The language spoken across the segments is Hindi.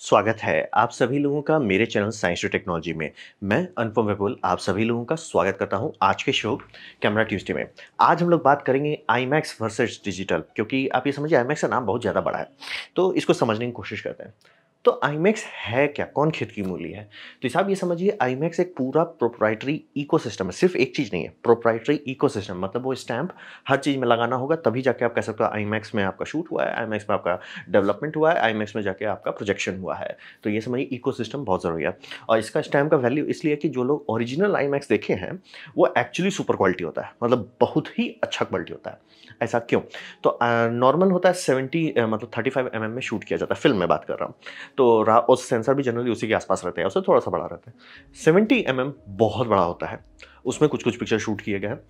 स्वागत है आप सभी लोगों का मेरे चैनल साइंस टू टेक्नोलॉजी में। मैं अनुपम विपुल आप सभी लोगों का स्वागत करता हूं आज के शो कैमरा ट्यूसडे में। आज हम लोग बात करेंगे आईमैक्स वर्सेस डिजिटल, क्योंकि आप ये समझिए आईमैक्स का नाम बहुत ज़्यादा बड़ा है, तो इसको समझने की कोशिश करते हैं। तो आईमैक्स है क्या, कौन खेत की मूली है? तो साहब ये समझिए आईमैक्स एक पूरा प्रोप्राइटरी इकोसिस्टम है, सिर्फ एक चीज़ नहीं है, प्रोप्राइटरी इकोसिस्टम मतलब वो स्टैम्प हर चीज़ में लगाना होगा तभी जाके आप कह सकते हो आईमैक्स में आपका शूट हुआ है, आईमैक्स में आपका डेवलपमेंट हुआ है, आईमैक्स में जाके आपका प्रोजेक्शन हुआ है। तो ये समझिए इकोसिस्टम बहुत ज़रूरी है। और इसका स्टैम्प का वैल्यू इसलिए कि जो लोग ओरिजिनल आईमैक्स देखे हैं वो एक्चुअली सुपर क्वालिटी होता है, मतलब बहुत ही अच्छा क्वालिटी होता है। ऐसा क्यों? तो नॉर्मल होता है 70 मतलब 35 mm में शूट किया जाता है, फिल्म में बात कर रहा हूँ। तो और सेंसर भी जनरली उसी के आसपास रहते हैं, उससे थोड़ा सा बड़ा रहता है। 70 mm बहुत बड़ा होता है, उसमें कुछ कुछ पिक्चर शूट किए गए हैं।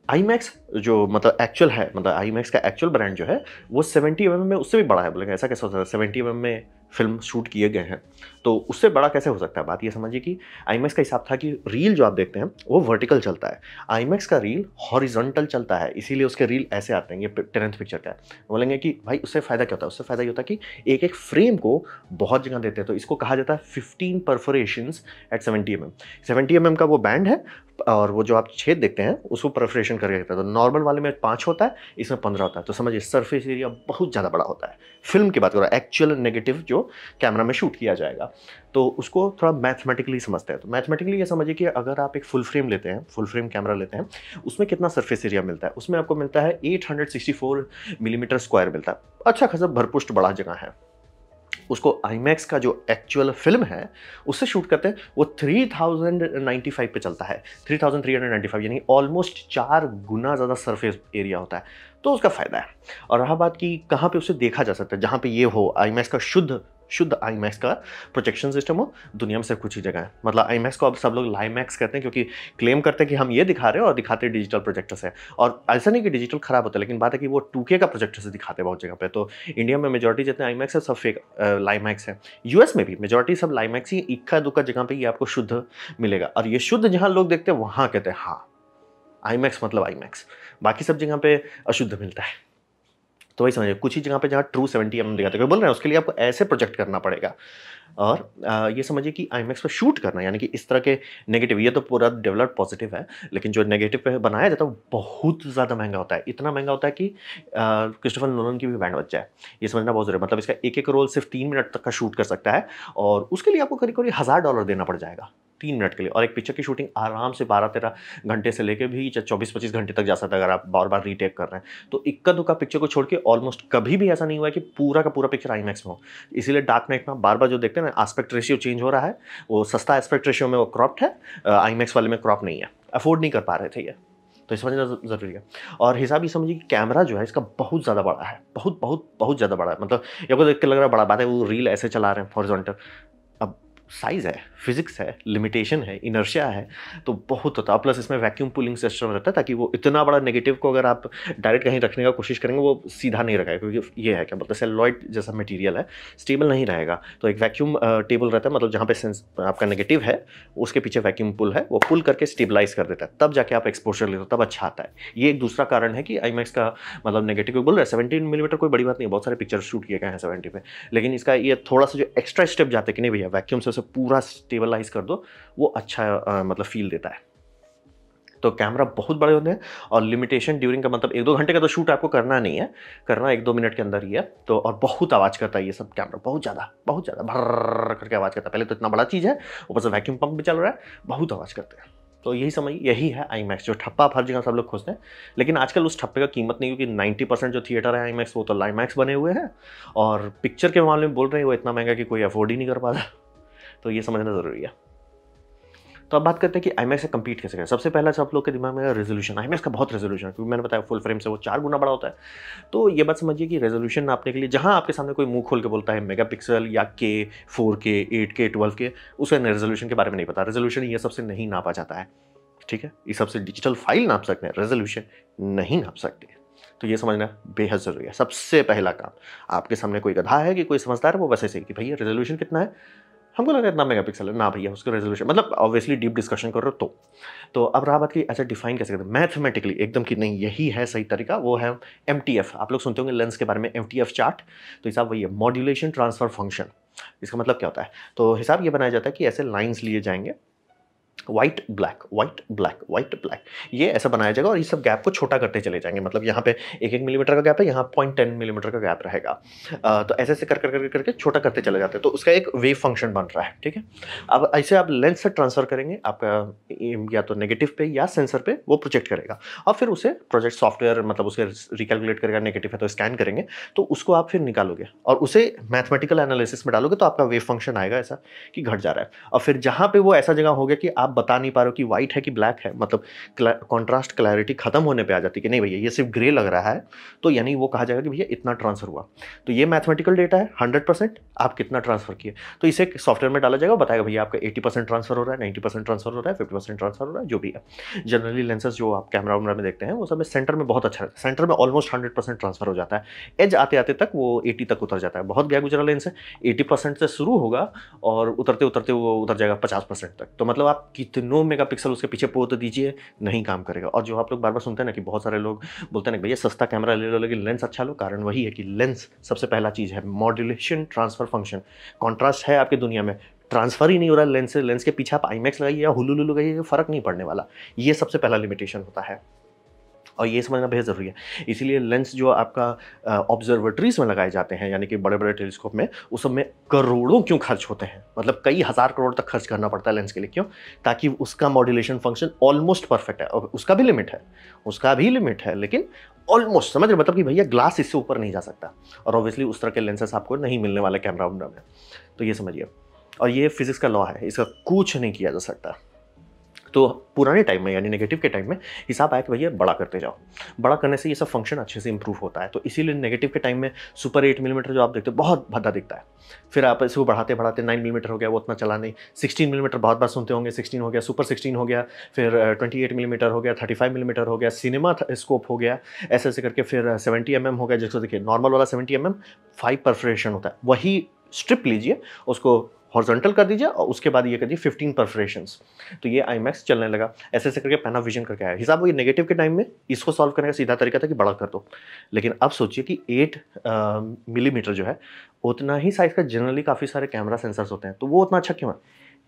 आईमैक्स जो मतलब एक्चुअल है, मतलब आईमैक्स का एक्चुअल ब्रांड जो है वो 70 mm में उससे भी बड़ा है। बोलेंगे ऐसा कैसे हो सकता है, 70 mm में फिल्म शूट किए गए हैं तो उससे बड़ा कैसे हो सकता है? बात ये समझिए कि आईमैक्स का हिसाब था कि रील जो आप देखते हैं वो वर्टिकल चलता है, आईमैक्स का रील हॉरिजॉन्टल चलता है, इसीलिए उसके रील ऐसे आते हैं। ये 10th पिक्चर का है। बोलेंगे कि भाई उससे फ़ायदा क्या होता है? उससे फ़ायदा ये होता है कि एक एक फ्रेम को बहुत जगह देते हैं, तो इसको कहा जाता है 15 परफोरेशंस एट 70 mm। 70 mm का वो बैंड है और वो जो आप छेद देखते हैं उसको परफोरेशन करके देता है। तो नॉर्मल वाले में 5 होता है, इसमें 15 होता है। तो समझिए सरफेस एरिया बहुत ज़्यादा बड़ा होता है। फिल्म की बात करो, एक्चुअल नेगेटिव जो कैमरा में शूट किया जाएगा, तो उसको थोड़ा मैथमेटिकली समझते हैं। तो मैथमेटिकली ये समझिए कि अगर आप एक फुल फ्रेम लेते हैं, फुल फ्रेम कैमरा लेते हैं, उसमें कितना सरफेस एरिया मिलता है? उसमें आपको मिलता है 864 मिलीमीटर स्क्वायर मिलता है। अच्छा खासा भरपुष्ट बड़ा जगह है। उसको आईमैक्स का जो एक्चुअल फिल्म है उससे शूट करते हैं, वो 3095 पे चलता है, 3395, यानी ऑलमोस्ट 4 गुना ज़्यादा सरफेस एरिया होता है। तो उसका फ़ायदा है। और रहा बात कि कहाँ पे उसे देखा जा सकता है, जहाँ पे ये हो आईमैक्स का शुद्ध शुद्ध आईमैक्स का प्रोजेक्शन सिस्टम हो, दुनिया में सिर्फ कुछ ही जगह है। मतलब आईमैक्स को अब सब लोग लाईमैक्स कहते हैं, क्योंकि क्लेम करते हैं कि हम ये दिखा रहे हैं और दिखाते डिजिटल प्रोजेक्टर से। और ऐसा नहीं कि डिजिटल खराब होता है, लेकिन बात है कि वो 2K का प्रोजेक्टर से दिखाते हैं बहुत जगह पे। तो इंडिया में मेजॉरिटी जितने आईमैक्स है सब फेक लाईमैक्स है। यूएस में भी मेजॉरिटी सब लाईमैक्स ही, इक्का दुक्का जगह पे ये आपको शुद्ध मिलेगा। और ये शुद्ध जहाँ लोग देखते हैं वहाँ कहते हैं हाँ आईमैक्स मतलब आईमैक्स, बाकी सब जगह पे अशुद्ध मिलता है। तो वही समझिए कुछ ही जगह पे जहाँ ट्रू 70 mm दिखाते हैं, बोल रहे हैं उसके लिए आपको ऐसे प्रोजेक्ट करना पड़ेगा। और ये समझिए कि आईमैक्स पे शूट करना, यानी कि इस तरह के नेगेटिव, ये तो पूरा डेवलप्ड पॉजिटिव है, लेकिन जो नेगेटिव पे बनाया जाता है वो बहुत ज़्यादा महंगा होता है। इतना महंगा होता है कि क्रिस्टोफर नोलन की भी बैंड बच जाए। ये समझना बहुत ज़रूरी है। मतलब इसका एक एक रोल सिर्फ 3 मिनट तक का शूट कर सकता है, और उसके लिए आपको करीब करीब $1000 देना पड़ जाएगा 3 मिनट के लिए। और एक पिक्चर की शूटिंग आराम से 12-13 घंटे से लेके भी 24-25 घंटे तक जा सकता है, अगर आप बार बार रीटेक कर रहे हैं। तो इक्का दुक्का पिक्चर को छोड़ के ऑलमोस्ट कभी भी ऐसा नहीं हुआ है कि पूरा का पूरा पिक्चर आईमैक्स में हो। इसीलिए डार्क नाइट में बार बार जो देखते हैं ना, एस्पेक्ट रेशियो चेंज हो रहा है, वो सस्ता एस्पेक्ट रेशियो में वो क्रॉप्ड है, आईमैक्स वाले में क्रॉप नहीं है, अफोर्ड नहीं कर पा रहे थे ये। तो ये समझना ज़रूरी है। और हिसाब ये समझिए कि कैमरा जो है इसका बहुत ज़्यादा बड़ा है, बहुत बहुत बहुत ज़्यादा बड़ा है। मतलब ये आपको देख के लग रहा है बड़ा, बात है वो रील ऐसे चला रहे हैं हॉरिजॉन्टल। अब साइज़ है, फिजिक्स है, लिमिटेशन है, इनर्शिया है, तो बहुत होता है। प्लस इसमें वैक्यूम पुलिंग सिस्टम रहता है, ताकि वो इतना बड़ा नेगेटिव को अगर आप डायरेक्ट कहीं रखने का कोशिश करेंगे वो सीधा नहीं रखेगा, क्योंकि ये है क्या बोलते हैं सेलुलॉइड जैसा मटेरियल है, स्टेबल नहीं रहेगा। तो एक वैक्यूम टेबल रहता है, मतलब जहाँ पे सेंस आपका नेगेटिव है उसके पीछे वैक्यूम पुल है, वो पुल करके स्टेबलाइज कर देता है, तब जाके आप एक्सपोजर लेते हो, तब अच्छा आता है। ये एक दूसरा कारण है कि आईमैक्स का मतलब नेगेटिव बोल रहा है। 17 मिलीमीटर कोई बड़ी बात नहीं है, बहुत सारे पिक्चर शूट किए गए हैं 70 पे, लेकिन इसका ये थोड़ा सा जो एक्स्ट्रा स्टेप जाते हैं कि नहीं भैया वैक्यूम से उसे पूरा स्टेबलाइज कर दो, वो अच्छा मतलब फील देता है। तो कैमरा बहुत बड़े होते हैं, और लिमिटेशन ड्यूरिंग का मतलब 1-2 घंटे का तो शूट आपको करना नहीं है, करना 1-2 मिनट के अंदर ही है। तो और बहुत आवाज़ करता है ये सब कैमरा, बहुत ज़्यादा भर्र करके आवाज़ करता है। पहले तो इतना बड़ा चीज़ है, ऊपर से वैक्यूम पंप भी चल रहा है, बहुत आवाज़ करते हैं। तो यही समझ, यही है आईमैक्स, जो ठप्पा आप हर जगह सब लोग खोजते हैं। लेकिन आजकल उस ठप्पे का कीमत नहीं, क्योंकि 90% जो थिएटर है आईमैक्स वो तो लाईमैक्स बने हुए हैं, और पिक्चर के मामले में बोल रहे हैं वो इतना महंगा कि कोई अफोर्ड ही नहीं कर पाता। तो ये समझना ज़रूरी है। तो अब बात करते हैं कि आईमैक्स से कम्पीट कैसे करें। सबसे पहला सब लोग के दिमाग में रेजोल्यूशन, आईमैक्स का बहुत रेजोल्यूशन है, क्योंकि मैंने बताया फुल फ्रेम से वो 4 गुना बड़ा होता है। तो ये बात समझिए कि रेजोल्यूशन नापने के लिए जहाँ आपके सामने कोई मुंह खोल के बोलता है मेगापिक्सल या के 4K 8K 12K, उसे रेजोल्यूशन के बारे में नहीं पता। रेजोल्यूशन ये सबसे नहीं नापा जाता है, ठीक है। ये सबसे डिजिटल फाइल नाप सकते हैं, रेजोल्यूशन नहीं नाप सकते। तो ये समझना बेहद ज़रूरी है। सबसे पहला काम, आपके सामने कोई गधा है कि कोई समझदार है, वो वैसे सही कि भैया रेजोल्यूशन कितना है, हमको लगा इतना मेगापिक्सल है ना भैया, उसका रेजोल्यूशन मतलब ऑब्वियसली डीप डिस्कशन कर रहे हो तो अब रहा बात कि अच्छा डिफाइन कैसे करते हैं मैथमेटिकली एकदम कि नहीं यही है सही तरीका, वो है MTF। आप लोग सुनते होंगे लेंस के बारे में, MTF चार्ट। तो हिसाब वही है, मॉड्यूलेशन ट्रांसफर फंक्शन। इसका मतलब क्या होता है? तो हिसाब ये बनाया जाता है कि ऐसे लाइन्स लिए जाएँगे, white black, white black, white black, ये ऐसा बनाया जाएगा और ये सब गैप को छोटा करते चले जाएंगे। मतलब यहाँ पे 1-1 मिलीमीटर का गैप है, यहाँ 0.10 मिलीमीटर का गैप रहेगा। तो ऐसे ऐसे कर करके छोटा करते चले जाते हैं, तो उसका एक वेव फंक्शन बन रहा है, ठीक है। अब ऐसे आप लेंस से ट्रांसफर करेंगे, आपका या तो नेगेटिव पे या सेंसर पे वो प्रोजेक्ट करेगा और फिर उसे प्रोजेक्ट सॉफ्टवेयर मतलब उसे रिकैलकुलेट करेगा, नेगेटिव है तो स्कैन करेंगे, तो उसको आप फिर निकालोगे और उसे मैथमेटिकल एनालिसिस में डालोगे, तो आपका वेव फंक्शन आएगा ऐसा कि घट जा रहा है। और फिर जहाँ पे वो ऐसा जगह हो गया कि आप बता नहीं पा रहे हो कि व्हाइट है कि ब्लैक है, मतलब कॉन्ट्रास्ट क्लैरिटी खत्म होने पे आ जाती है कि नहीं भैया ये सिर्फ ग्रे लग रहा है, तो यानी वो कहा जाएगा कि भैया इतना ट्रांसफर हुआ। तो ये मैथमेटिकल डेटा है 100%, आप कितना ट्रांसफर किए, तो इसे सॉफ्टवेयर में डाला जाएगा, बताएगा भैया आपका 80% ट्रांसफर हो रहा है, 90% ट्रांसफर हो रहा है, 50% ट्रांसफर हो रहा है, जो भी है। जनरली लेंसेज जो आप कैमरा वैमरा में देखते हैं वो सब में सेंटर में बहुत अच्छा रहता है, सेंटर में ऑलमोस्ट 100% ट्रांसफर हो जाता है, एज आते आते तक वो 80 तक उतर जाता है। बहुत गया गुजरा लेंस है, 80% से शुरू होगा और उतरते उतरते वो उतर जाएगा 50% तक। तो मतलब आप कितनों मेगापिक्सल उसके पीछे पोत दीजिए, नहीं काम करेगा। और जो आप लोग बार बार सुनते हैं ना कि बहुत सारे लोग बोलते हैं ना भैया सस्ता कैमरा ले लो लेकिन लेंस अच्छा लो, कारण वही है कि लेंस सबसे पहला चीज़ है मॉड्यूलेशन ट्रांसफर फंक्शन। कॉन्ट्रास्ट है आपकी दुनिया में, ट्रांसफर ही नहीं हो रहा है लेंस से, लेंस के पीछे आप आईमैक्स लगाइए या हुलुलु लगाइए, फर्क नहीं पड़ने वाला। ये सबसे पहला लिमिटेशन होता है और ये समझना बेहद ज़रूरी है। इसीलिए लेंस जो आपका ऑब्जर्वेटरीज में लगाए जाते हैं, यानी कि बड़े बड़े टेलीस्कोप में, उस सब में करोड़ों क्यों खर्च होते हैं, मतलब कई हज़ार करोड़ तक खर्च करना पड़ता है लेंस के लिए। क्यों? ताकि उसका मॉड्यूलेशन फंक्शन ऑलमोस्ट परफेक्ट है। और उसका भी लिमिट है, उसका भी लिमिट है, लेकिन ऑलमोस्ट समझ रहे, मतलब कि भैया ग्लास इससे ऊपर नहीं जा सकता। और ऑब्वियसली उस तरह के लेंसेस आपको नहीं मिलने वाले कैमरा वैमरा में, तो ये समझिए। और ये फिजिक्स का लॉ है, इसका कुछ नहीं किया जा सकता। तो पुराने टाइम में यानी नेगेटिव के टाइम में हिसाब आया कि भैया बड़ा करते जाओ, बड़ा करने से ये सब फंक्शन अच्छे से इंप्रूव होता है। तो इसीलिए नेगेटिव के टाइम में सुपर 8 मिलीमीटर जो आप देखते हो बहुत भद्दा दिखता है। फिर आप इसको बढ़ाते बढ़ाते 9 मिलीमीटर हो गया, वो उतना चला नहीं। 16 मिलीमीटर बहुत बार सुनते होंगे, 16 हो गया, सुपर 16 हो गया, फिर 28 मिलीमीटर हो गया, 35 मिलीमीटर हो गया, सिनेमा स्कोप हो गया, ऐसे ऐसे करके फिर 70 हो गया। जिसको देखिए नॉर्मल वाला 70 5 परफोरेशन होता है, वही स्ट्रिप लीजिए, उसको हॉरिजॉन्टल कर दीजिए और उसके बाद ये कर दीजिए 15 परफोरेशंस, तो ये आईमैक्स चलने लगा। ऐसे ऐसे करके पैनाविजन करके आया हिसाब। वो ये नेगेटिव के टाइम में इसको सॉल्व करने का सीधा तरीका था कि बड़ा कर दो, लेकिन अब सोचिए कि 8 मिलीमीटर जो है उतना ही साइज का जनरली काफ़ी सारे कैमरा सेंसर्स होते हैं, तो वो उतना अच्छा क्यों है?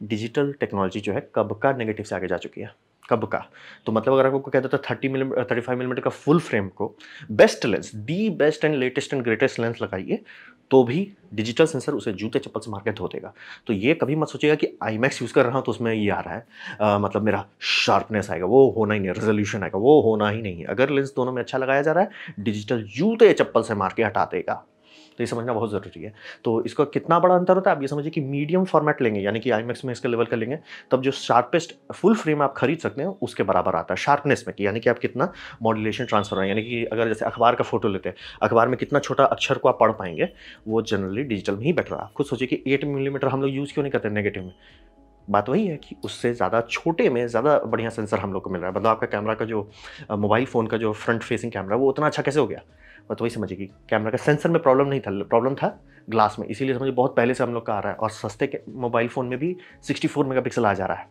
डिजिटल टेक्नोलॉजी जो है कब का नेगेटिव से आगे जा चुकी है, कब का। तो मतलब अगर आपको कह देता 35 मिलीमीटर का फुल फ्रेम को best lens, the best and latest and greatest lens लगाइए, तो भी डिजिटल सेंसर उसे जूते चप्पल से मार के धो देगा। तो ये कभी मत सोचिएगा कि आईमैक्स यूज़ कर रहा हूँ तो उसमें ये आ रहा है, मतलब मेरा शार्पनेस आएगा, वो होना ही नहीं है, रेजोल्यूशन आएगा, वो होना ही नहीं है। अगर लेंस दोनों में अच्छा लगाया जा रहा है, डिजिटल जूते चप्पल से मार के हटा देगा। तो ये समझना बहुत ज़रूरी है। तो इसका कितना बड़ा अंतर होता है, आप ये समझिए कि मीडियम फॉर्मेट लेंगे, यानी कि आईमैक्स में इसके लेवल का लेंगे, तब जो शार्पेस्ट फुल फ्रेम आप खरीद सकते हैं उसके बराबर आता है शार्पनेस में, कि यानी कि आप कितना मॉड्यूलेशन ट्रांसफर है। यानी कि अगर जैसे अखबार का फोटो लेते हैं, अखबार में कितना छोटा अक्षर को आप पढ़ पाएंगे, वो जनरली डिजिटल में ही बेटर है। आप खुद सोचिए कि 8 मिलीमीटर हम लोग यूज़ क्यों नहीं करते नेगेटिव में? बात वही है कि उससे ज़्यादा छोटे में ज़्यादा बढ़िया सेंसर हम लोग को मिल रहा है। मतलब आपका कैमरा का जो मोबाइल फ़ोन का जो फ्रंट फेसिंग कैमरा वो उतना अच्छा कैसे हो गया? बस वही समझिए कि कैमरा का सेंसर में प्रॉब्लम नहीं था, प्रॉब्लम था ग्लास में। इसीलिए समझिए बहुत पहले से हम लोग का आ रहा है और सस्ते के मोबाइल फ़ोन में भी 64 मेगापिक्सल आ जा रहा है।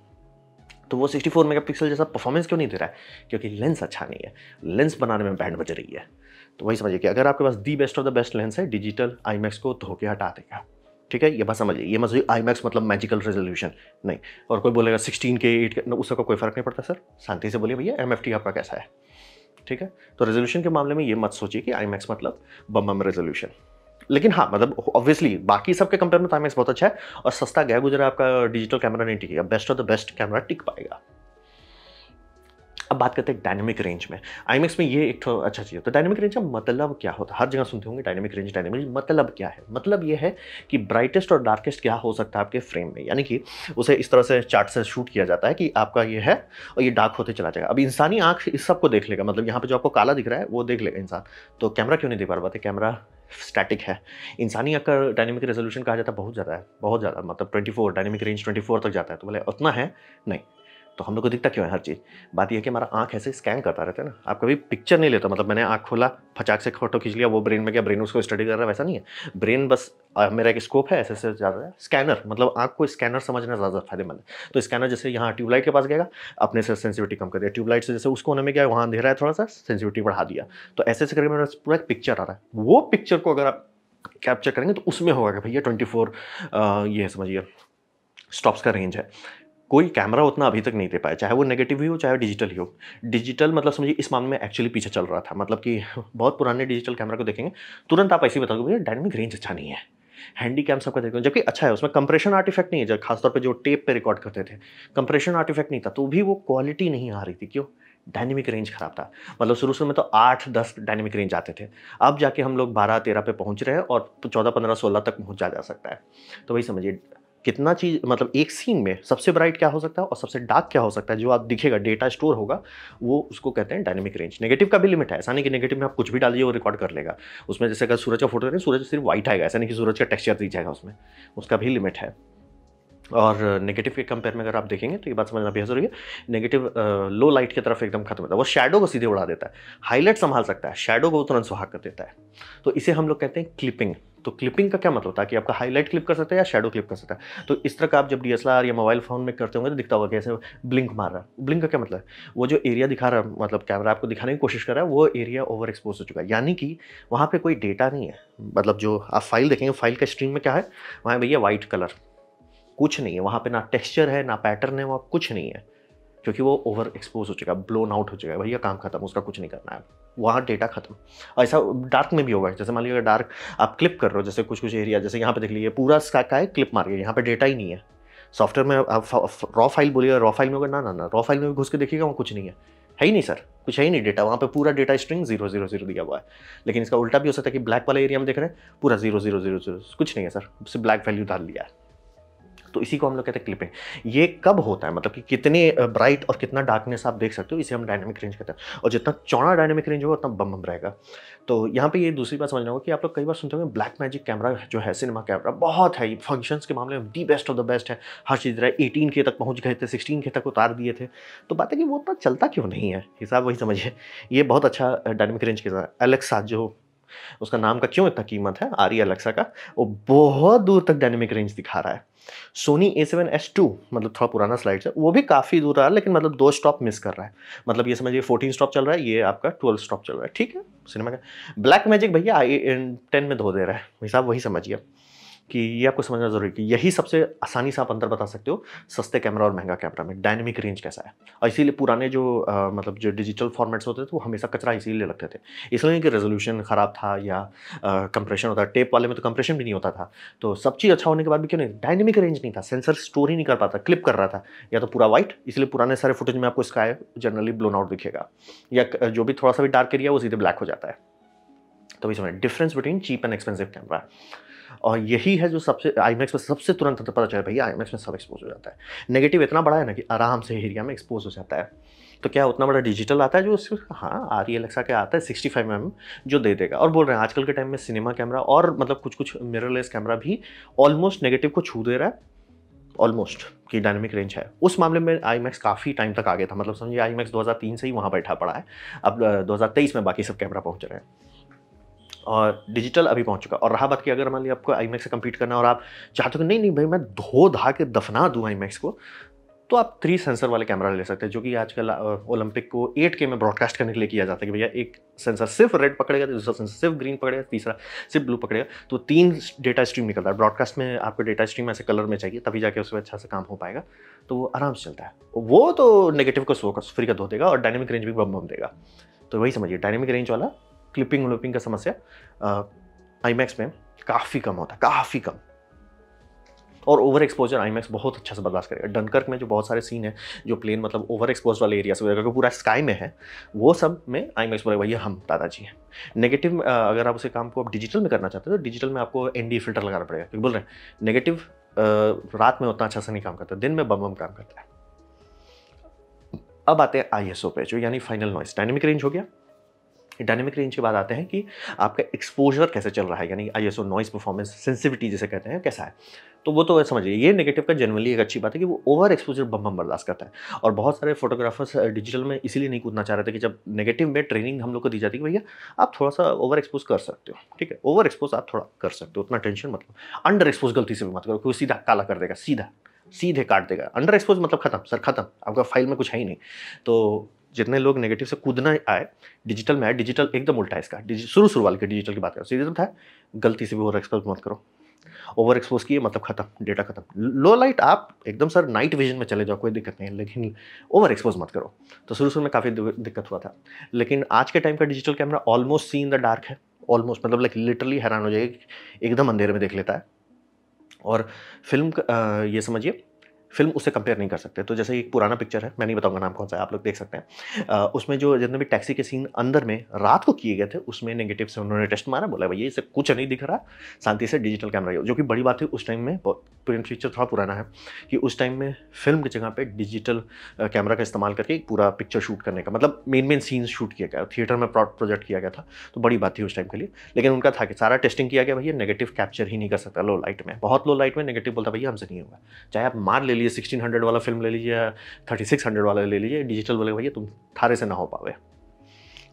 तो वो 64 मेगापिक्सल जैसा परफॉर्मेंस क्यों नहीं दे रहा है? क्योंकि लेंस अच्छा नहीं है, लेंस बनाने में बैंड बज रही है। तो वही समझिए कि अगर आपके पास the best of the best lens है, डिजिटल आईमैक्स को धो के हटा देगा। ठीक है, ये बात समझिए। ये मत समझिए आईमैक्स मतलब मैजिकल रेजोल्यूशन, नहीं। और कोई बोलेगा 16 के 8 के, उसका कोई फर्क नहीं पड़ता सर। शांति से बोलिए भैया एमएफटी आपका कैसा है, ठीक है। तो रेजोल्यूशन के मामले में ये मत सोचिए कि आईमैक्स मतलब बम बम रेजोल्यूशन। लेकिन हाँ, मतलब ऑब्वियसली बाकी सबके कंपेयर में तो आईमैक्स बहुत अच्छा है और सस्ता गया गुजरा आपका डिजिटल कैमरा नहीं टिकेगा, best of the best camera टिक पाएगा। अब बात करते हैं डायनेमिक रेंज में। आईमैक्स में ये एक तो अच्छा चीज़ है। तो डायनेमिक रेंज का मतलब क्या होता है? हर जगह सुनते होंगे डायनेमिक रेंज, डायनेमिक रेंज मतलब क्या है? मतलब ये है कि ब्राइटेस्ट और डार्केस्ट क्या हो सकता है आपके फ्रेम में, यानी कि उसे इस तरह से चार्ट से शूट किया जाता है कि आपका ये है और ये डार्क होते चला जाएगा। अब इंसानी आँख इस सब को देख लेगा, मतलब यहाँ पे जो आपको काला दिख रहा है वो देख लेगा इंसान, तो कैमरा क्यों नहीं देख पा रहा? कैमरा स्टैटिक है। इंसानी आँख का डायनेमिक रेजोल्यूशन कहा जाता है बहुत ज़्यादा है, बहुत ज़्यादा, मतलब 24 डायनेमिक रेंज 24 तक जाता है। तो बोले उतना है नहीं, तो हम लोग को दिखता क्यों है हर चीज़? बात यह है कि हमारा आँख ऐसे स्कैन करता रहता है ना, आप कभी पिक्चर नहीं लेता, मतलब मैंने आँख खोला, फटाक से फोटो खींच लिया, वो ब्रेन में गया, ब्रेन उसको स्टडी कर रहा है, वैसा नहीं है। ब्रेन बस मेरा एक स्कोप है, ऐसे ऐसे ज़्यादा है। स्कैनर मतलब आँख को स्कैनर समझना ज़्यादा फायदेमंद है। तो स्कैनर जैसे यहाँ ट्यूबलाइट के पास गएगा, अपने से सेंसिटिविटी कम कर दिया, ट्यूबलाइट से जैसे उस कोने में गया, वहाँ अंधेरा है थोड़ा सा, सेंसिटिविटी बढ़ा दिया। तो ऐसे ऐसे करके मेरा पूरा एक पिक्चर आ रहा है। वो पिक्चर को अगर आप कैप्चर करेंगे तो उसमें होगा कि भैया 24 ये समझिए स्टॉप्स का रेंज है। कोई कैमरा उतना अभी तक नहीं दे पाया, चाहे वो नेगेटिव ही हो चाहे डिजिटल ही हो। डिजिटल मतलब समझिए इस मामले में एक्चुअली पीछे चल रहा था, मतलब कि बहुत पुराने डिजिटल कैमरा को देखेंगे तुरंत आप ऐसे ही बताओगे भैया डायनामिक रेंज अच्छा नहीं है। हैंडी कैम सबका देखो जबकि अच्छा है, उसमें कंप्रेशन आर्टिफैक्ट नहीं है, जब खासतौर पे जो टेप पे रिकॉर्ड करते थे कंप्रेशन आर्टिफैक्ट नहीं था, तो भी वो क्वालिटी नहीं आ रही थी। क्यों? डायनेमिक रेंज खराब था। मतलब शुरू में तो 8-10 डायनेमिक रेंज आते थे, अब जाके हम लोग 12-13 पे पहुंच रहे हैं और 14-15-16 तक पहुंचा जा सकता है। तो वही समझिए कितना चीज़, मतलब एक सीन में सबसे ब्राइट क्या हो सकता है और सबसे डार्क क्या हो सकता है, जो आप दिखेगा डेटा स्टोर होगा, वो उसको कहते हैं डायनेमिक रेंज। नेगेटिव का भी लिमिट है, ऐसा नहीं कि नेगेटिव में आप कुछ भी डाल दीजिए वो रिकॉर्ड कर लेगा। उसमें जैसे अगर सूरज का फोटो करें, सूरज सिर्फ व्हाइट आएगा, ऐसा नहीं कि सूरज का टेक्सचर दिख जाएगा उसमें, उसका भी लिमिट है। और नेगेटिव के कंपेयर में अगर आप देखेंगे तो ये बात समझना बेहद ज़रूरी है। नेगेटिव लो लाइट की तरफ एकदम खत्म होता है, वो शैडो को सीधे उड़ा देता है। हाईलाइट संभाल सकता है, शैडो को तुरंत सुहा कर देता है। तो इसे हम लोग कहते हैं क्लिपिंग। तो क्लिपिंग का क्या मतलब होता है कि आपका हाईलाइट क्लिप कर सकता है या शैडो क्लिप कर सकता है। तो इस तरह का आप जब डीएसएलआर या मोबाइल फोन में करते होंगे तो दिखता होगा कि ऐसे ब्लिंक मार रहा है। ब्लिंक का क्या मतलब है? वो जो एरिया दिखा रहा है, मतलब कैमरा आपको दिखाने की कोशिश कर रहा है, वो एरिया ओवर एक्सपोज हो चुका है, यानी कि वहाँ पे कोई डेटा नहीं है। मतलब जो आप फाइल देखेंगे, फाइल का स्ट्रीम में क्या है, वहाँ भैया व्हाइट कलर, कुछ नहीं है वहाँ पे, ना टेक्सचर है ना पैटर्न है, वहाँ कुछ नहीं है, क्योंकि वो ओवर एक्सपोज हो चुका है, ब्लोन आउट हो चुका है। भैया काम खत्म, उसका कुछ नहीं करना है, वहाँ डेटा खत्म। ऐसा डार्क में भी होगा, जैसे मान लीजिए डार्क आप क्लिप कर रहे हो, जैसे कुछ कुछ एरिया, जैसे यहाँ पे देख लीजिए पूरा स्काई का है, क्लिप मार गया, यहाँ पे डेटा ही नहीं है। सॉफ्टवेयर में आप रॉ फाइल बोलिएगा, रॉ फाइल में होगा, ना ना ना, रॉ फाइल में भी घुस के देखिएगा वहाँ कुछ नहीं है ही नहीं सर, कुछ है ही नहीं डेटा, वहाँ पे पूरा डेटा स्ट्रिंग 000 दिया हुआ है। लेकिन इसका उल्टा भी हो सकता है कि ब्लैक वाले एरिया में देख रहे हैं पूरा 000, कुछ नहीं है सर, सिर्फ ब्लैक वैल्यू डाल दिया है। तो इसी को हम लोग कहते हैं क्लिपिंग। ये कब होता है, मतलब कि कितने ब्राइट और कितना डार्कनेस आप देख सकते हो, इसे हम डायनामिक रेंज कहते हैं। और जितना चौड़ा डायनामिक रेंज होगा उतना बम बम रहेगा। तो यहाँ पे ये दूसरी बात समझना होगा कि आप लोग कई बार सुनते होंगे ब्लैक मैजिक कैमरा जो है, सिनेमा कैमरा बहुत है, फंक्शंस के मामले में दी बेस्ट ऑफ द बेस्ट है, हर चीज़ रहा है, 18K तक पहुँच गए थे, 16K तक उतार दिए थे। तो बात है कि वो उतना चलता क्यों नहीं है, हिसाब वही समझिए। ये बहुत अच्छा डायनामिक रेंज के साथ एलेक्सा, जो उसका नाम का क्यों इतना कीमत है, आरी एलेक्सा का, वो बहुत दूर तक डायनेमिक रेंज दिखा रहा है। सोनी A7S2, मतलब थोड़ा पुराना स्लाइड है, वो भी काफ़ी दूर रहा है, लेकिन मतलब 2 स्टॉप मिस कर रहा है। मतलब ये समझिए 14 स्टॉप चल रहा है, ये आपका 12 स्टॉप चल रहा है, ठीक है। सिनेमा का ब्लैक मैजिक भैया 10 में धो दे रहा है, हिसाब वही समझिए कि ये आपको समझना ज़रूरी है कि यही सबसे आसानी से आप अंतर बता सकते हो सस्ते कैमरा और महंगा कैमरा में, डायनेमिक रेंज कैसा है। और इसीलिए पुराने जो मतलब जो डिजिटल फॉर्मेट्स होते थे वो हमेशा कचरा इसीलिए लगते थे, इसलिए कि रेजोल्यूशन ख़राब था या कंप्रेशन होता, टेप वाले में तो कंप्रेशन भी नहीं होता था। तो सब चीज़ अच्छा होने के बाद भी क्यों नहीं, डायनेमिक रेंज नहीं था, सेंसर स्टोर ही नहीं कर पाता, क्लिप कर रहा था, या तो पूरा वाइट, इसलिए पुराने सारे फुटेज में आपको स्काई जनरली ब्लोन आउट दिखेगा, या जो भी थोड़ा सा भी डार्क एरिया वो सीधे ब्लैक हो जाता है। तो वही समझ difference between cheap and expensive camera. और यही है जो सबसे आईमैक्स में सबसे तुरंत पता चला, भैया आईमैक्स में सब एक्सपोज हो जाता है। नेगेटिव इतना बड़ा है ना कि आराम से एरिया में एक्सपोज हो जाता है। तो क्या उतना बड़ा डिजिटल आता है जो हाँ आरी एलेक्सा के आता है 65mm जो दे देगा। और बोल रहे हैं आजकल के टाइम में सिनेमा कैमरा और मतलब कुछ कुछ मिररलेस कैमरा भी ऑलमोस्ट नेगेटिव को छू दे रहा है, ऑलमोस्ट की डायनेमिक रेंज है। उस मामले में आईमैक्स काफ़ी टाइम तक आगे था, मतलब समझिए आईमैक्स 2003 से ही वहाँ बैठा पड़ा है, अब 2023 में बाकी सब कैमरा पहुँच रहे हैं और डिजिटल अभी पहुंच चुका। और रहा बात कि अगर मान लिया आपको आईमैक्स से कम्पीट करना और आप चाहते हो कि नहीं नहीं भाई मैं धो धा के दफना दूं आईमैक्स को, तो आप 3 सेंसर वाले कैमरा ले सकते हैं, जो कि आजकल ओलंपिक को 8K में ब्रॉडकास्ट करने के लिए किया जाता है कि भैया एक सेंसर सिर्फ रेड पकड़ेगा, दूसरा सेंसर सिर्फ ग्रीन पकड़ेगा, तीसरा सिर्फ ब्लू पकड़ेगा, तो 3 डेटा स्ट्रीम निकलता है। ब्रॉडकास्ट में आपको डेटा स्ट्रीम ऐसे कलर में चाहिए तभी जाके उसमें अच्छा से काम हो पाएगा, तो वो आराम से चलता है। वो तो नेगेटिव को फ्री का धो देगा और डायनेमिक रेंज भी बम बम देगा। तो वही समझिए डायनेमिक रेंज वाला क्लिपिंग व्लिपिंग का समस्या आईमैक्स में काफ़ी कम होता है, काफ़ी कम। और ओवर एक्सपोजर आईमैक्स बहुत अच्छा से बर्दाश्त करेगा। डनकर्क में जो बहुत सारे सीन है जो प्लेन मतलब ओवर एक्सपोज वाले एरिया से अगर पूरा स्काई में है, वो सब में आईमैक्स बोलेगा भैया हम दादाजी हैं। नेगेटिव अगर आप उसे काम को आप डिजिटल में करना चाहते हो तो डिजिटल में आपको ND फिल्टर लगाना पड़ेगा, क्योंकि बोल रहे हैं नेगेटिव रात में उतना अच्छा से नहीं काम करता, दिन में बम बम काम करता है। अब आते हैं ISO पे, जो यानी फाइनल नॉइस। डायनेमिक रेंज हो गया। डायनेमिक रेंज के बाद आते हैं कि आपका एक्सपोजर कैसे चल रहा है, यानी ISO नॉइस परफॉर्मेंस सेंसिटिविटी जिसे कहते हैं कैसा है। तो वो तो समझिए ये नेगेटिव का जनरली एक अच्छी बात है कि वो ओवर एक्सपोजर बम बम बर्दाश्त करता है। और बहुत सारे फोटोग्राफर्स डिजिटल में इसीलिए नहीं कूदना चाह रहे थे कि जब नेगेटिव में ट्रेनिंग हम लोग को दी जाती है कि भैया आप थोड़ा सा ओवर एक्सपोज कर सकते हो, ठीक है, ओवर एक्सपोज आप थोड़ा कर सकते हो, उतना टेंशन मतलब। अंडर एक्सपोज गलती से भी मत करो, कोई सीधा काला कर देगा, सीधा सीधे काट देगा। अंडर एक्सपोज मतलब खत्म सर, खत्म, आपका फाइल में कुछ है ही नहीं। तो जितने लोग नेगेटिव से कूदना आए, डिजिटल में आए, डिजिटल एकदम उल्टा है इसका। शुरू वाले के डिजिटल की बात करो, सीधे था गलती से भी ओवर एक्सपोज मत करो। ओवर एक्सपोज किए मतलब खत्म, डेटा खत्म। लो लाइट आप एकदम सर नाइट विजन में चले जाओ, कोई दिक्कत नहीं है, लेकिन ओवर एक्सपोज मत करो। तो शुरू में काफ़ी दिक्कत हुआ था, लेकिन आज के टाइम का digital camera almost see in the dark है, ऑलमोस्ट मतलब लाइक लिटरली हैरान हो जाएगी, एकदम अंधेरे में देख लेता है। और फिल्म ये समझिए फिल्म उससे कंपेयर नहीं कर सकते। तो जैसे एक पुराना पिक्चर है, मैं नहीं बताऊंगा नाम कौन सा है, आप लोग देख सकते हैं। उसमें जो जितने भी टैक्सी के सीन अंदर में रात को किए गए थे, उसमें नेगेटिव से उन्होंने टेस्ट मारा, बोला भैया इससे कुछ नहीं दिख रहा, शांति से डिजिटल कैमरा, जो कि बड़ी बात थी उस टाइम में। प्रिंट पिक्चर थोड़ा पुराना है कि उस टाइम में फिल्म की जगह पे डिजिटल कैमरा का इस्तेमाल करके एक पूरा पिक्चर शूट करने का, मतलब मेन सीन्स शूट किया गया, थिएटर में प्रोजेक्ट किया गया था, तो बड़ी बात थी उस टाइम के लिए। लेकिन उनका था कि सारा टेस्टिंग किया गया, भैया नेगेटिव कैप्चर ही नहीं कर सकता लो लाइट में, बहुत लो लाइट में नेगेटिव बोलता भैया हमसे नहीं होगा। चाहे आप मार ले लीजिए 1600 वाला फिल्म ले लीजिए या 3600 वाला ले लीजिए, डिजिटल बोले भैया तुम थारे से ना हो पावे।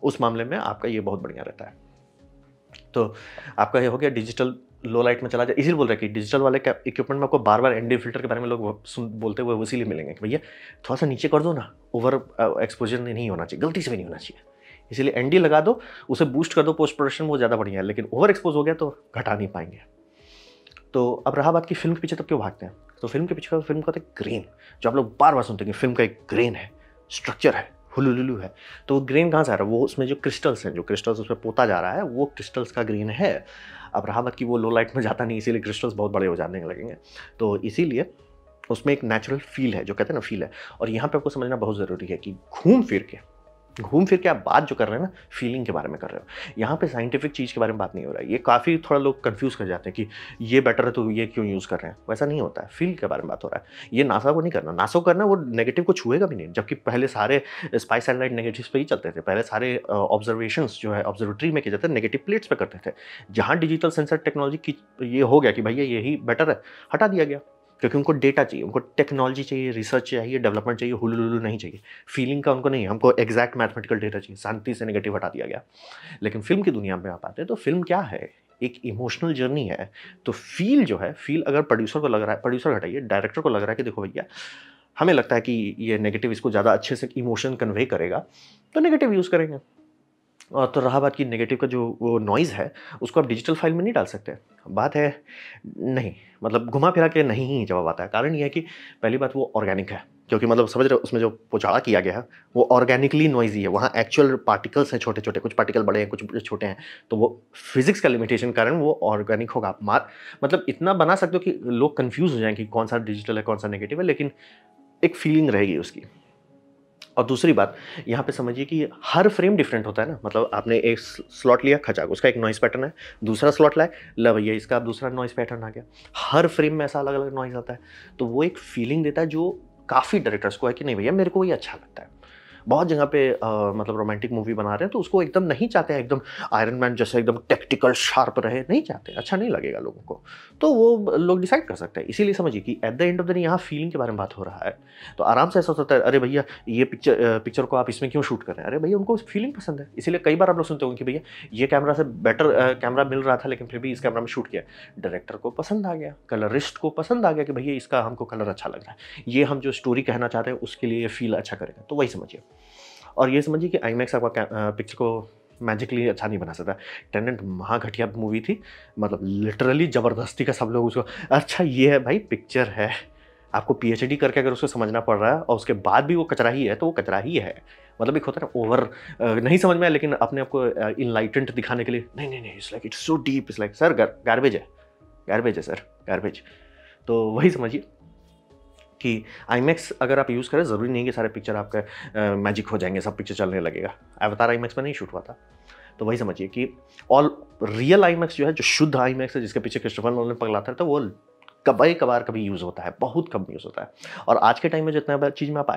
उस मामले में आपका ये बहुत बढ़िया रहता है। तो आपका ये हो गया डिजिटल लो लाइट में चला जाए। इसीलिए बोल रहे हैं कि डिजिटल वाले इक्विपमेंट में आपको बार बार एनडी फिल्टर के बारे में लोग बोलते हुए इसीलिए मिलेंगे कि भैया थोड़ा सा नीचे कर दो ना, ओवर एक्सपोजर नहीं होना चाहिए, गलती से भी नहीं होना चाहिए, इसीलिए एनडी लगा दो, उसे बूस्ट कर दो पोस्ट प्रोडक्शन, वो ज़्यादा बढ़िया है। लेकिन ओवर एक्सपोज हो गया तो घटा नहीं पाएंगे। तो अब रहा बात कि फिल्म के पीछे तब क्यों भागते हैं, तो फिल्म के पीछे फिल्म का ग्रेन, जो आप लोग बार बार सुनते हैं कि फिल्म का एक ग्रेन है, स्ट्रक्चर है, हुलुलुलु है। तो वो ग्रेन कहाँ से आ रहा है, वो उसमें जो क्रिस्टल्स हैं, जो क्रिस्टल्स उसमें पोता जा रहा है, वो क्रिस्टल्स का ग्रेन है। अब रहा बात कि वो लो लाइट में जाता नहीं, इसीलिए क्रिस्टल्स बहुत बड़े हो जाने लगेंगे। तो इसीलिए उसमें एक नेचुरल फील है, जो कहते हैं ना फील है। और यहाँ पे आपको समझना बहुत ज़रूरी है कि घूम फिर के आप बात जो कर रहे हैं ना, फीलिंग के बारे में कर रहे हो। यहाँ पे साइंटिफिक चीज़ के बारे में बात नहीं हो रहा है। ये काफ़ी थोड़ा लोग कंफ्यूज कर जाते हैं कि ये बेटर है तो ये क्यों यूज़ कर रहे हैं, वैसा नहीं होता है। फील के बारे में बात हो रहा है। ये नासा को नहीं करना, नासा को करना वो नेगेटिव को छुएगा भी नहीं, जबकि पहले सारे स्पाई सैटेलाइट नेगेटिव पे ही चलते थे। पहले सारे ऑब्जर्वेशंस जो है ऑब्जर्वेटरी में किए जाते थे, नेगेटिव प्लेट्स पे करते थे। जहाँ डिजिटल सेंसर टेक्नोलॉजी की ये हो गया कि भैया यही बेटर है, हटा दिया गया, क्योंकि उनको डेटा चाहिए, उनको टेक्नोलॉजी चाहिए, रिसर्च चाहिए, डेवलपमेंट चाहिए, हुलुलुलु नहीं चाहिए। फीलिंग का उनको नहीं है, हमको एग्जैक्ट मैथमेटिकल डेटा चाहिए। शांति से नेगेटिव हटा दिया गया। लेकिन फिल्म की दुनिया में आप आते हैं तो फिल्म क्या है, एक इमोशनल जर्नी है। तो फील जो है, फील अगर प्रोड्यूसर को लग रहा है, प्रोड्यूसर हटाइए, डायरेक्टर को लग रहा है कि देखो भैया हमें लगता है कि ये नेगेटिव इसको ज़्यादा अच्छे से इमोशन कन्वे करेगा, तो नेगेटिव यूज़ करेंगे। और तो रहा बात कि नेगेटिव का जो वो नॉइज़ है, उसको आप डिजिटल फाइल में नहीं डाल सकते। बात है नहीं, मतलब घुमा फिरा के नहीं ही जवाब आता है। कारण ये है कि पहली बात वो ऑर्गेनिक है, क्योंकि मतलब समझ रहे हो उसमें जो पोचाड़ा किया गया है वो ऑर्गेनिकली नॉइज़ी है। वहाँ एक्चुअल पार्टिकल्स हैं छोटे-छोटे, कुछ पार्टिकल बड़े हैं, कुछ छोटे हैं। तो वो फिज़िक्स का लिमिटेशन कारण वो ऑर्गेनिक होगा। आप मतलब इतना बना सकते हो कि लोग कन्फ्यूज़ हो जाएँ कि कौन सा डिजिटल है, कौन सा नेगेटिव है, लेकिन एक फीलिंग रहेगी उसकी। और दूसरी बात यहाँ पे समझिए कि हर फ्रेम डिफरेंट होता है ना। मतलब आपने एक स्लॉट लिया, खचाक, उसका एक नॉइज़ पैटर्न है। दूसरा स्लॉट लाए, ला भैया इसका अब दूसरा नॉइज़ पैटर्न आ गया। हर फ्रेम में ऐसा अलग अलग नॉइज़ आता है, तो वो एक फीलिंग देता है जो काफ़ी डायरेक्टर्स को है कि नहीं भैया मेरे को ये अच्छा लगता है। बहुत जगह पे मतलब रोमांटिक मूवी बना रहे हैं तो उसको एकदम नहीं चाहते हैं एकदम आयरन मैन जैसे एकदम टेक्टिकल शार्प रहे, नहीं चाहते, अच्छा नहीं लगेगा लोगों को। तो वो लोग डिसाइड कर सकते हैं। इसीलिए समझिए कि at the end of the day यहाँ फीलिंग के बारे में बात हो रहा है। तो आराम से ऐसा होता है, अरे भैया ये पिक्चर को आप इसमें क्यों शूट कर रहे हैं, अरे भैया उनको फीलिंग पसंद है। इसीलिए कई बार आप लोग सुनते होंगे कि भैया ये कैमरा से बेटर कैमरा मिल रहा था, लेकिन फिर भी इस कैमरा में शूट किया, डायरेक्टर को पसंद आ गया, कलरिस्ट को पसंद आ गया कि भैया इसका हमको कलर अच्छा लग रहा है, ये हम जो स्टोरी कहना चाहते हैं उसके लिए फील अच्छा करेगा। तो वही समझिए। और ये समझिए कि आईमैक्स आपका पिक्चर को मैजिकली अच्छा नहीं बना सकता। टेनेंट महाघटिया मूवी थी, मतलब लिटरली ज़बरदस्ती का सब लोग उसको, अच्छा ये है भाई पिक्चर है, आपको पीएचडी करके अगर उसको समझना पड़ रहा है और उसके बाद भी वो कचरा ही है तो वो कचरा ही है। मतलब एक होता है ना ओवर नहीं समझ में आया, लेकिन अपने आपको इनलाइटेंड दिखाने के लिए नहीं it's like it's so deep, it's like sir garbage है सर, गार्बेज। तो वही समझिए कि आईमैक्स अगर आप यूज़ करें, ज़रूरी नहीं कि सारे पिक्चर आपका मैजिक हो जाएंगे, सब पिक्चर चलने लगेगा। अवतार आईमैक्स में नहीं शूट हुआ था। तो वही समझिए कि ऑल रियल आईमैक्स जो है, जो शुद्ध आईमैक्स है, जिसके पीछे क्रिस्टोफर नोलन पगलाता था, वो कभी-कभार कभी यूज़ होता है, बहुत कम यूज़ होता है। और आज के टाइम में जितना चीज़ में आप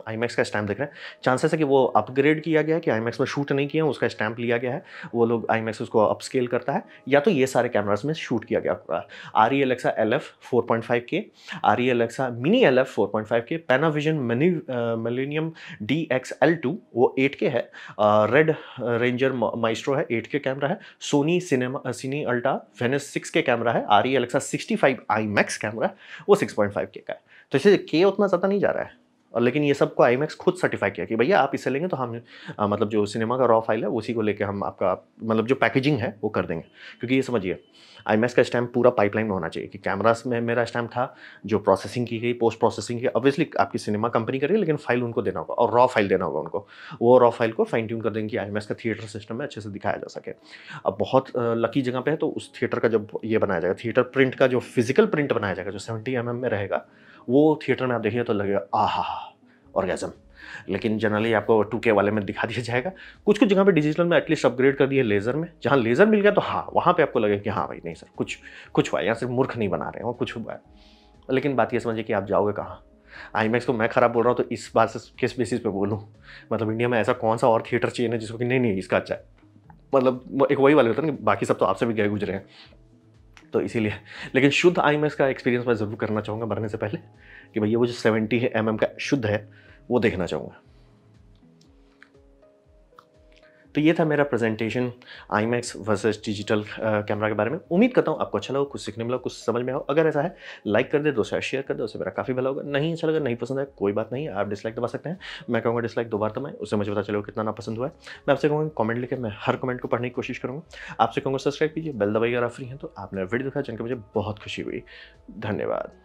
आईमैक्स का स्टैम्प देख रहे हैं, चांसेस है कि वो अपग्रेड किया गया है, कि आईमैक्स में शूट नहीं किया, उसका स्टैम्प लिया गया है, वो लोग आईमैक्स उसको अपस्केल करता है, या तो ये सारे कैमरास में शूट किया गया पूरा। ARRI Alexa LF 4.5K, ARRI Alexa mini LF 4.5K, Panavision Millennium DXL2 वो 8K है, रेड रेंजर माइस्ट्रो है 8K कैमरा है, सोनी सिनी अल्ट्रा वेनिस 6K कैमरा है, आरई एलेक्सा 65 IMAX कैमरा है, वो 6.5K का है। तो इससे K उतना ज़्यादा नहीं जा रहा है, और लेकिन ये सबको आईमैक्स खुद सर्टिफाई किया कि भैया आप इसे लेंगे तो हम मतलब जो सिनेमा का रॉ फाइल है उसी को लेके हम आपका मतलब जो पैकेजिंग है वो कर देंगे। क्योंकि ये समझिए आईमैक्स का स्टैम्प पूरा पाइपलाइन में होना चाहिए कि कैमरास में मेरा स्टैम्प था, जो प्रोसेसिंग की गई, पोस्ट प्रोसेसिंग की ऑब्वियसली आपकी सिनेमा कंपनी करेगी, लेकिन फाइल उनको देना होगा और रॉ फाइल देना होगा उनको। वो रॉ फाइल को फाइन ट्यून कर देंगे कि आईमैक्स का थिएटर सिस्टम में अच्छे से दिखाया जा सके। अब बहुत लकी जगह पे है तो उस थिएटर का जब ये बनाया जाएगा, थिएटर प्रिंट का जो फिजिकल प्रिंट बनाया जाएगा जो 70 mm में रहेगा, वो थिएटर में आप देखिए तो लगेगा आहा ऑर्गेज़म। लेकिन जनरली आपको 2K वाले में दिखा दिया जाएगा। कुछ-कुछ जगह पे डिजिटल में एटलीस्ट अपग्रेड कर दिए लेज़र में, जहाँ लेज़र मिल गया तो हाँ, वहाँ पे आपको लगेगा कि हाँ भाई नहीं सर कुछ हुआ है, यहाँ सिर्फ मूर्ख नहीं बना रहे हैं, वो कुछ हुआ है। लेकिन बात ये समझिए कि आप जाओगे कहाँ? आईमैक्स को मैं खराब बोल रहा हूँ तो इस बात से किस बेसिस पे बोलूँ? मतलब इंडिया में ऐसा कौन-सा और थिएटर चेन है जिसको कि नहीं इसका अच्छा है। मतलब एक वही वाले होता है ना कि बाकी सब तो आपसे भी गए गुजरे हैं। तो इसीलिए लेकिन शुद्ध आईमैक्स का एक्सपीरियंस मैं ज़रूर करना चाहूँगा मरने से पहले कि भैया वो जो 70 mm का शुद्ध है, वो देखना चाहूँगा। तो ये था मेरा presentation IMAX versus digital camera के बारे में। उम्मीद करता हूँ आपको अच्छा लगा, कुछ सीखने मिला, कुछ समझ में आओ। अगर ऐसा है लाइक कर दे, दोस्तों शेयर कर दे, उससे मेरा काफ़ी भला होगा। नहीं अच्छा लगा, नहीं पसंद है, कोई बात नहीं, आप डिसलाइक दबा सकते हैं। मैं कहूँगा डिसलाइक 2 बार दबाएँ, उससे मुझे पता चलेगा कितना ना पसंद हुआ है। मैं आपसे कहूँगा कमेंट लिखें, मैं हर कमेंट को पढ़ने की कोशिश करूँगा। आपसे कहूँगा सब्सक्राइब कीजिए, बेल दबाइए अगर आप फ्री हैं तो। आपने वीडियो दिखाया जानकर मुझे बहुत खुशी हुई। धन्यवाद।